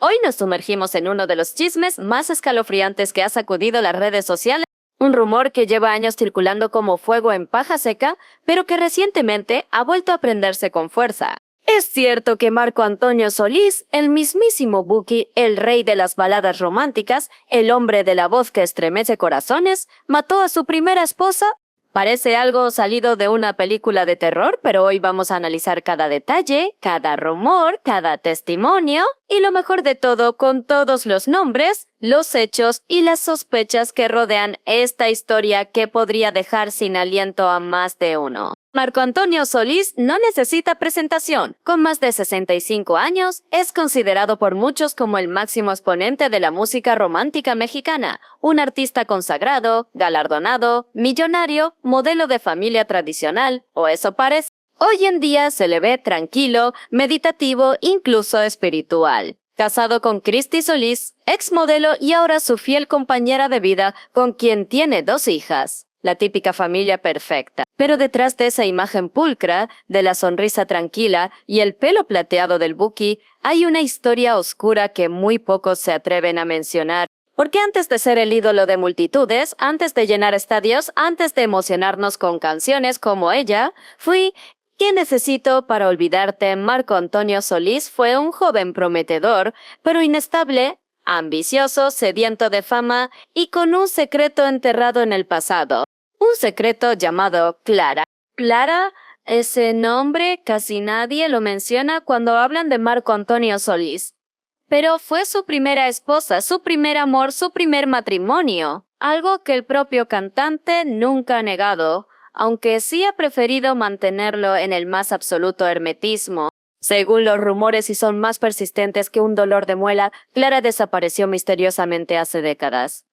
Hoy nos sumergimos en uno de los chismes más escalofriantes que ha sacudido las redes sociales, un rumor que lleva años circulando como fuego en paja seca, pero que recientemente ha vuelto a prenderse con fuerza. Es cierto que Marco Antonio Solís, el mismísimo Buki, el rey de las baladas románticas, el hombre de la voz que estremece corazones, mató a su primera esposa. Parece algo salido de una película de terror, pero hoy vamos a analizar cada detalle, cada rumor, cada testimonio, y lo mejor de todo, con todos los nombres, los hechos y las sospechas que rodean esta historia que podría dejar sin aliento a más de uno. Marco Antonio Solís no necesita presentación. Con más de 65 años, es considerado por muchos como el máximo exponente de la música romántica mexicana, un artista consagrado, galardonado, millonario, modelo de familia tradicional, o eso parece. Hoy en día se le ve tranquilo, meditativo, incluso espiritual. Casado con Christy Solís, exmodelo y ahora su fiel compañera de vida, con quien tiene 2 hijas. La típica familia perfecta. Pero detrás de esa imagen pulcra, de la sonrisa tranquila y el pelo plateado del Buki, hay una historia oscura que muy pocos se atreven a mencionar. Porque antes de ser el ídolo de multitudes, antes de llenar estadios, antes de emocionarnos con canciones como ella, fui ¿Qué necesito para olvidarte? Marco Antonio Solís fue un joven prometedor, pero inestable, ambicioso, sediento de fama y con un secreto enterrado en el pasado. Un secreto llamado Clara. Clara, ese nombre casi nadie lo menciona cuando hablan de Marco Antonio Solís. Pero fue su primera esposa, su primer amor, su primer matrimonio. Algo que el propio cantante nunca ha negado, aunque sí ha preferido mantenerlo en el más absoluto hermetismo. Según los rumores, y son más persistentes que un dolor de muela, Clara desapareció misteriosamente hace décadas.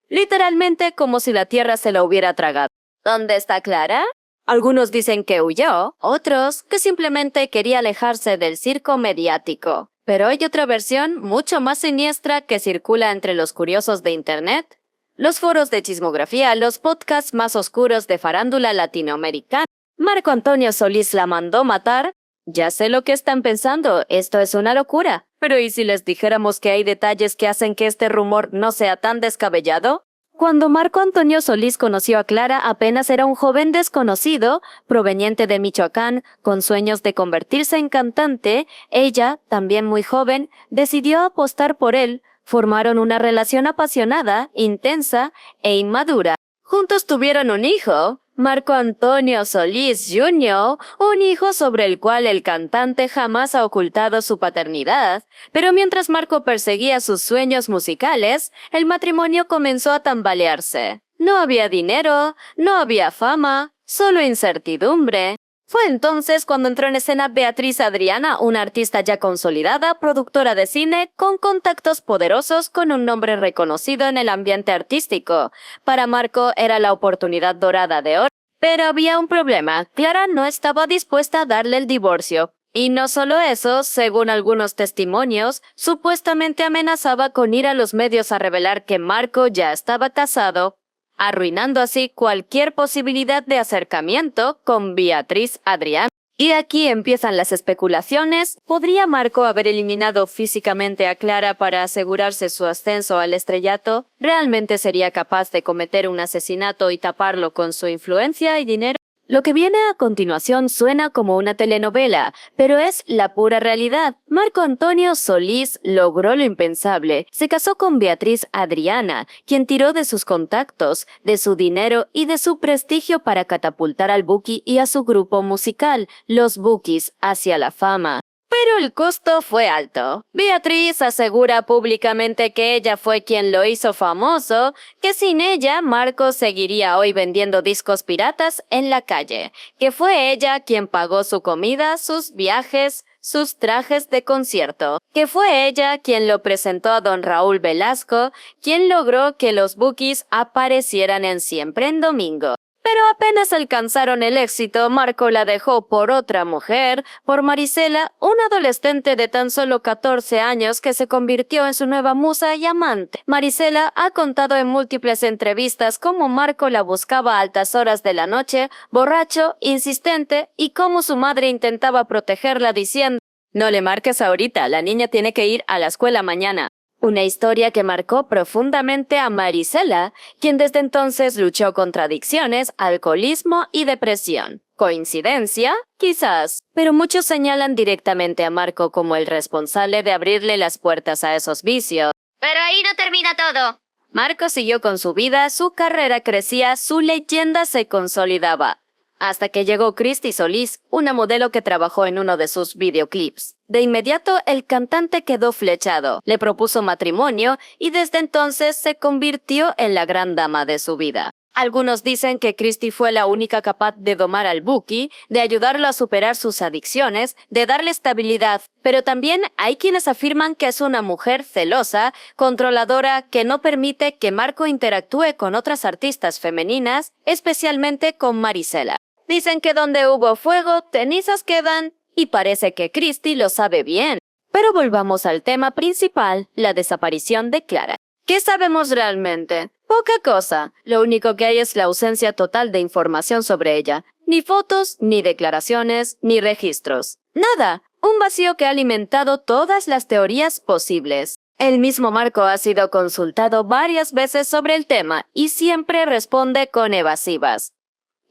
Literalmente como si la tierra se la hubiera tragado. ¿Dónde está Clara? Algunos dicen que huyó, otros que simplemente quería alejarse del circo mediático. Pero hay otra versión mucho más siniestra que circula entre los curiosos de internet. Los foros de chismografía, los podcasts más oscuros de farándula latinoamericana. Marco Antonio Solís la mandó matar. Ya sé lo que están pensando, esto es una locura. Pero ¿y si les dijéramos que hay detalles que hacen que este rumor no sea tan descabellado? Cuando Marco Antonio Solís conoció a Clara, apenas era un joven desconocido, proveniente de Michoacán, con sueños de convertirse en cantante. Ella, también muy joven, decidió apostar por él. Formaron una relación apasionada, intensa e inmadura. Juntos tuvieron un hijo, Marco Antonio Solís Jr., un hijo sobre el cual el cantante jamás ha ocultado su paternidad. Pero mientras Marco perseguía sus sueños musicales, el matrimonio comenzó a tambalearse. No había dinero, no había fama, solo incertidumbre. Fue entonces cuando entró en escena Beatriz Adriana, una artista ya consolidada, productora de cine, con contactos poderosos, con un nombre reconocido en el ambiente artístico. Para Marco era la oportunidad dorada de oro. Pero había un problema, Clara no estaba dispuesta a darle el divorcio. Y no solo eso, según algunos testimonios, supuestamente amenazaba con ir a los medios a revelar que Marco ya estaba casado, arruinando así cualquier posibilidad de acercamiento con Beatriz Adriana. Y aquí empiezan las especulaciones. ¿Podría Marco haber eliminado físicamente a Clara para asegurarse su ascenso al estrellato? ¿Realmente sería capaz de cometer un asesinato y taparlo con su influencia y dinero? Lo que viene a continuación suena como una telenovela, pero es la pura realidad. Marco Antonio Solís logró lo impensable. Se casó con Beatriz Adriana, quien tiró de sus contactos, de su dinero y de su prestigio para catapultar al Buki y a su grupo musical, los Bukis, hacia la fama. Pero el costo fue alto. Beatriz asegura públicamente que ella fue quien lo hizo famoso, que sin ella Marco seguiría hoy vendiendo discos piratas en la calle, que fue ella quien pagó su comida, sus viajes, sus trajes de concierto, que fue ella quien lo presentó a don Raúl Velasco, quien logró que los Bukis aparecieran en Siempre en Domingo. Pero apenas alcanzaron el éxito, Marco la dejó por otra mujer, por Marisela, una adolescente de tan solo 14 años que se convirtió en su nueva musa y amante. Marisela ha contado en múltiples entrevistas cómo Marco la buscaba a altas horas de la noche, borracho, insistente, y cómo su madre intentaba protegerla diciendo: No le marques ahorita, la niña tiene que ir a la escuela mañana. Una historia que marcó profundamente a Marisela, quien desde entonces luchó contra adicciones, alcoholismo y depresión. ¿Coincidencia? Quizás, pero muchos señalan directamente a Marco como el responsable de abrirle las puertas a esos vicios. Pero ahí no termina todo. Marco siguió con su vida, su carrera crecía, su leyenda se consolidaba. Hasta que llegó Christy Solís, una modelo que trabajó en uno de sus videoclips. De inmediato, el cantante quedó flechado, le propuso matrimonio y desde entonces se convirtió en la gran dama de su vida. Algunos dicen que Christy fue la única capaz de domar al Buki, de ayudarlo a superar sus adicciones, de darle estabilidad, pero también hay quienes afirman que es una mujer celosa, controladora, que no permite que Marco interactúe con otras artistas femeninas, especialmente con Marisela. Dicen que donde hubo fuego, cenizas quedan, y parece que Christy lo sabe bien. Pero volvamos al tema principal, la desaparición de Clara. ¿Qué sabemos realmente? Poca cosa. Lo único que hay es la ausencia total de información sobre ella. Ni fotos, ni declaraciones, ni registros. Nada. Un vacío que ha alimentado todas las teorías posibles. El mismo Marco ha sido consultado varias veces sobre el tema y siempre responde con evasivas.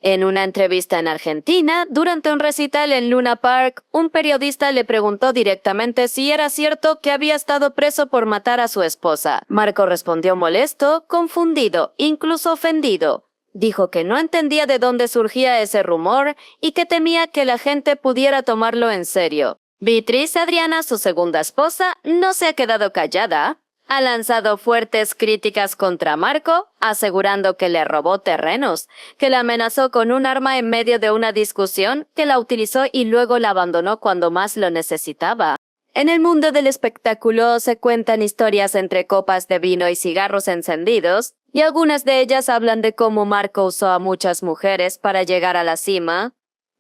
En una entrevista en Argentina, durante un recital en Luna Park, un periodista le preguntó directamente si era cierto que había estado preso por matar a su esposa. Marco respondió molesto, confundido, incluso ofendido. Dijo que no entendía de dónde surgía ese rumor y que temía que la gente pudiera tomarlo en serio. Beatriz Adriana, su segunda esposa, no se ha quedado callada. Ha lanzado fuertes críticas contra Marco, asegurando que le robó terrenos, que la amenazó con un arma en medio de una discusión, que la utilizó y luego la abandonó cuando más lo necesitaba. En el mundo del espectáculo se cuentan historias entre copas de vino y cigarros encendidos, y algunas de ellas hablan de cómo Marco usó a muchas mujeres para llegar a la cima,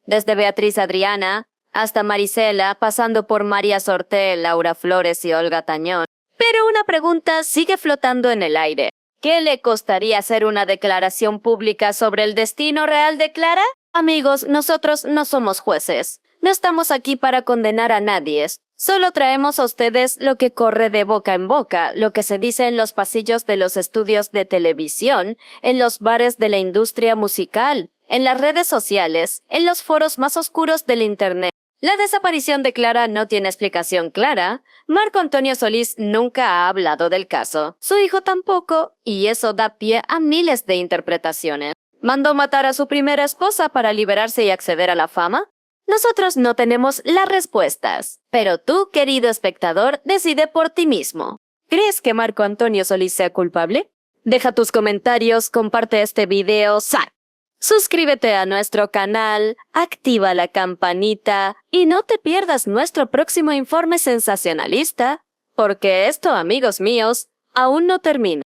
desde Beatriz Adriana hasta Marisela, pasando por María Sorté, Laura Flores y Olga Tañón. Pero una pregunta sigue flotando en el aire. ¿Qué le costaría hacer una declaración pública sobre el destino real de Clara? Amigos, nosotros no somos jueces. No estamos aquí para condenar a nadie. Solo traemos a ustedes lo que corre de boca en boca, lo que se dice en los pasillos de los estudios de televisión, en los bares de la industria musical, en las redes sociales, en los foros más oscuros del Internet. La desaparición de Clara no tiene explicación clara. Marco Antonio Solís nunca ha hablado del caso. Su hijo tampoco, y eso da pie a miles de interpretaciones. ¿Mandó matar a su primera esposa para liberarse y acceder a la fama? Nosotros no tenemos las respuestas. Pero tú, querido espectador, decide por ti mismo. ¿Crees que Marco Antonio Solís sea culpable? Deja tus comentarios, comparte este video, suscríbete a nuestro canal, activa la campanita y no te pierdas nuestro próximo informe sensacionalista, porque esto, amigos míos, aún no termina.